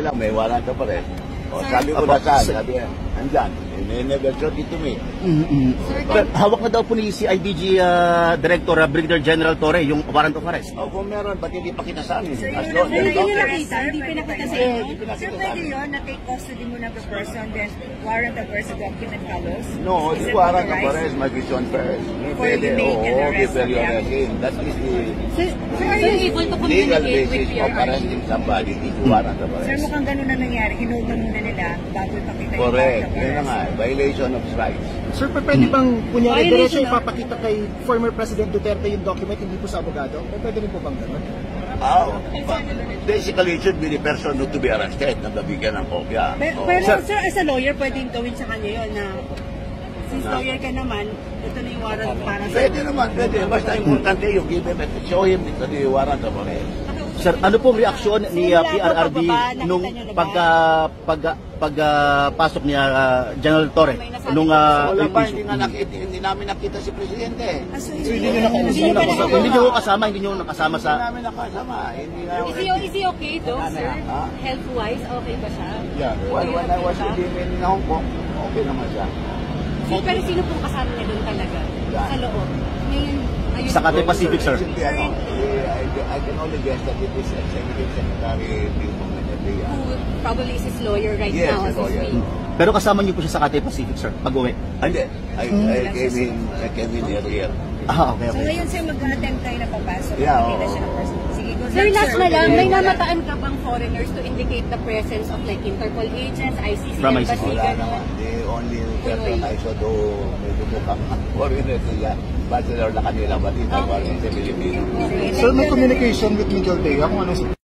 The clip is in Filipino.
lang, may warrant pa rin. O, sabi ko na sabi, andyan, never showed it to me. Pero hawak na daw po ni CIDG Director Brigadier General Torre yung warrant of arrest. O, kung meron, ba't hindi pa kita sa amin? Sir, As yun long lang as yung not- nakita, hindi pinakita sa inyo. Sir, pwede yun na take custody mo ng the person, then warrant of arrest document follows? No, Is the it warrant of authorized? arrest must be shown first. Before you make an arrest before you of arrest him. him. That is the Sir, are you able to legal communicate with basis your of arresting somebody, is the warrant of Sir, arrest. mukhang ganun na nangyari. Hinold na muna nila bago ipakita yung Correct. warrant of Yun na arrest. nga, violation of rights. Sir, pwede bang kunyari Violation diretso of- ipapakita kay former President Duterte yung document, hindi po sa abogado? O pwede rin po bang gano'n? Basically, it should be the person to be arrested na nabigyan ng kopya. Pero sir, as a lawyer, pwedeng gawin sa kanya yun na since lawyer ka naman, ito na yung warrant para sa... Pwede naman, pwede. Basta importante yung give him, show him the warrant of arrest. Sir, ano pong reaksyon ni PRRD nung pagpasok ni General Torre? Nung Wala pa, hindi namin nakita si Presidente. hindi niyo kasama Hindi sa... namin nakasama. Hindi namin. Is he okay though, sir? Health-wise, okay ba siya? Yeah. When I was with him in Hong Kong, okay naman siya. Pero sino pong kasama niya doon talaga? Sa loob? Ngayon, ayun. Sa Cathay Pacific, sir. I can only guess that it is Executive Secretary Bimong Manjabia. Who probably is his lawyer right Yes, now. his lawyer. Pero kasama niyo po siya sa Cathay Pacific, sir, pag-uwi. Hindi. I came in earlier. Okay, So ngayon, sir, mag-attempt tayo na papasok. Yeah, Makita oo. siya ng person. Sige, good Sir, luck, last sir. na lang, may namataan ka bang foreigners to indicate the presence of like Interpol agents, ICC From ICC. embassy, Wala gano'n? naman. The only person I saw do medyo mukhang foreigner sila. Bachelor na kanila, but hindi foreign sa Pilipino. Sir, may communication with Miguel Teo kung ano